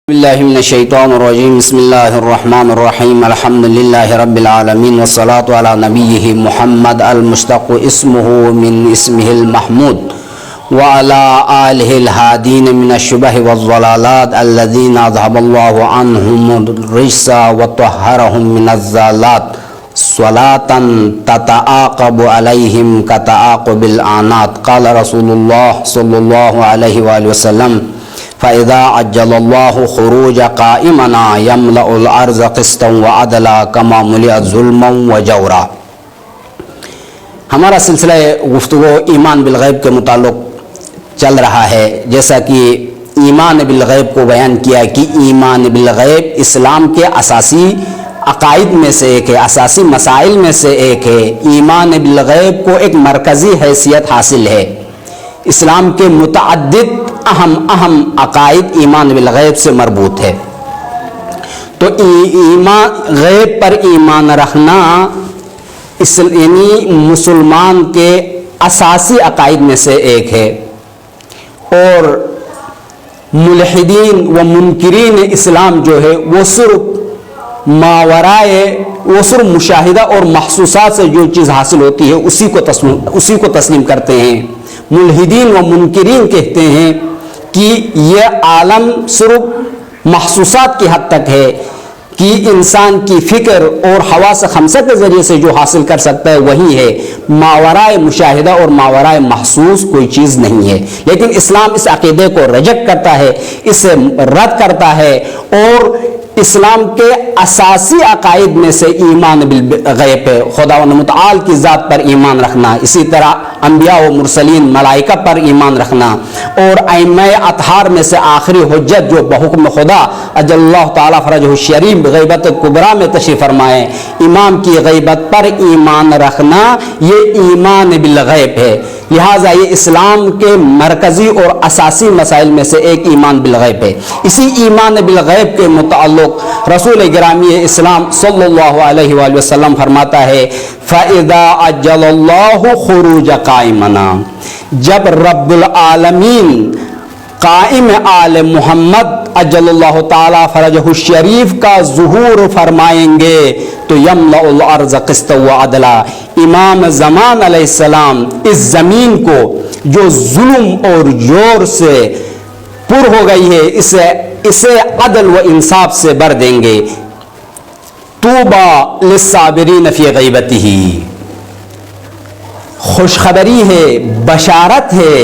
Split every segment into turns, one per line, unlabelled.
باللہ من الشیطان الرجیم بسم اللہ الرحمن الرحیم الحمد للہ رب العالمین والصلاة علی نبیہ محمد المشتق اسمہ من اسمہ المحمود وعلی آلہ الہادین من الشبہ والضلالات الذین اذہب اللہ عنہم الرجس وطہرہم من الزالات صلاة تتعاقب علیہم کتعاقب العنات قال رسول اللہ صلی اللہ علیہ وآلہ وسلم فَإِذَا عَجَّلَ اللَّهُ خُرُوجَ قَائِمَنَا يَمْلَأُ الْأَرْضَ قِسْطًا وَعَدْلًا كَمَا مُلِئَتْ ظُلْمًا وَجَوْرًا۔ ہمارا سلسلہ گفتگو ایمان بالغیب کے متعلق چل رہا ہے، جیسا کہ ایمان بالغیب کو بیان کیا کہ ایمان بالغیب اسلام کے اساسی عقائد میں سے ایک ہے، اساسی مسائل میں سے ایک ہے۔ ایمان بالغیب کو ایک مرکزی حیثیت حاصل ہے۔ اسلام کے متعدد اہم عقائد ایمان بالغیب سے مربوط ہے، تو ایمان غیب پر ایمان رکھنا یعنی مسلمان کے اساسی عقائد میں سے ایک ہے، اور ملحدین و منکرین اسلام جو ہے وہ صرف صرف مشاہدہ اور محسوسات سے جو چیز حاصل ہوتی ہے اسی کو تسلیم کرتے ہیں۔ ملحدین و منکرین کہتے ہیں کہ یہ عالم صرف محسوسات کی حد تک ہے، کہ انسان کی فکر اور حواس خمسہ کے ذریعے سے جو حاصل کر سکتا ہے وہی ہے، ماورائے مشاہدہ اور ماورائے محسوس کوئی چیز نہیں ہے۔ لیکن اسلام اس عقیدے کو ریجیکٹ کرتا ہے، اسے رد کرتا ہے، اور اسلام کے اساسی عقائد میں سے ایمان بالغیب ہے، خداوند متعال کی ذات پر ایمان رکھنا، اسی طرح انبیاء و مرسلین ملائکہ پر ایمان رکھنا، اور ائمہ اطہار میں سے آخری حجت جو بحکم خدا اجل اللہ تعالیٰ فرجہ الشریف غیبت کبریٰ میں تشریف فرمائے، امام کی غیبت پر ایمان رکھنا یہ ایمان بالغیب ہے۔ لہٰذا یہ اسلام کے مرکزی اور اساسی مسائل میں سے ایک ایمان بالغیب ہے۔ اسی ایمان بالغیب کے متعلق رسول گرامی اسلام صلی اللہ علیہ وآلہ وسلم فرماتا ہے فَإِذَا عَجَّلَ اللَّهُ خُرُوجَ قَائِمَنَا، جب رب العالمین قائم آل محمد اجل اللہ تعالیٰ فرجہ الشریف کا ظہور فرمائیں گے تو یملأ الارض قسطا وعدلا، امام زمان علیہ السلام اس زمین کو جو ظلم اور جور سے پر ہو گئی ہے اسے عدل و انصاف سے بھر دیں گے۔ طوبی للصابرین فی غیبتہ، خوشخبری ہے، بشارت ہے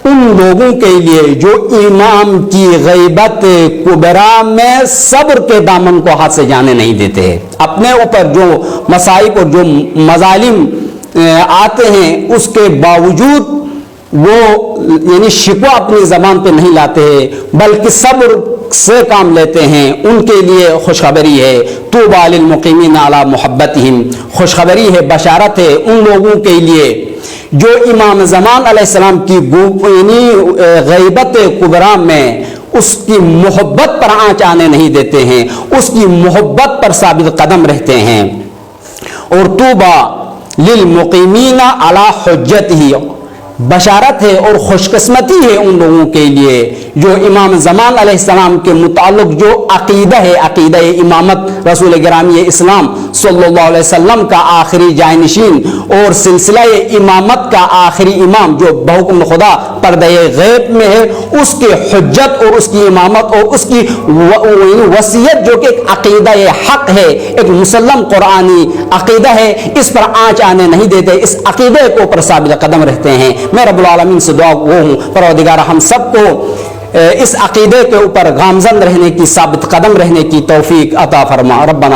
ان لوگوں کے لیے جو امام کی غیبت کبریٰ میں صبر کے دامن کو ہاتھ سے جانے نہیں دیتے، اپنے اوپر جو مصائب اور جو مظالم آتے ہیں اس کے باوجود وہ یعنی شکوہ اپنی زبان پہ نہیں لاتے ہیں بلکہ صبر سے کام لیتے ہیں، ان کے لیے خوشخبری ہے۔ طوبی للمقیمین علی محبتہم، خوشخبری ہے، بشارت ہے ان لوگوں کے لیے جو امام زمان علیہ السلام کی غیبت کبریٰ میں اس کی محبت پر آنچ آنے نہیں دیتے ہیں، اس کی محبت پر ثابت قدم رہتے ہیں۔ اور طوبی للمقیمین علی حجتہ، بشارت ہے اور خوش قسمتی ہے ان لوگوں کے لیے جو امام زمان علیہ السلام کے متعلق جو عقیدہ ہے، عقیدہ امامت، رسول گرامی اسلام صلی اللہ علیہ وسلم کا آخری جانشین اور سلسلہ امامت کا آخری امام جو بحکم خدا پردہ غیب میں ہے، اس کے حجت اور اس کی امامت اور اس کی وصیت جو کہ ایک عقیدہ حق ہے، ایک مسلم قرآنی عقیدہ ہے، اس پر آنچ آنے نہیں دیتے، اس عقیدے کو پر ثابت قدم رہتے ہیں۔ میں رب العالمین سے دعا وہ ہوں پروردگار ہم سب کو اس عقیدے کے اوپر گامزن رہنے کی، ثابت قدم رہنے کی توفیق عطا فرما۔ ربنا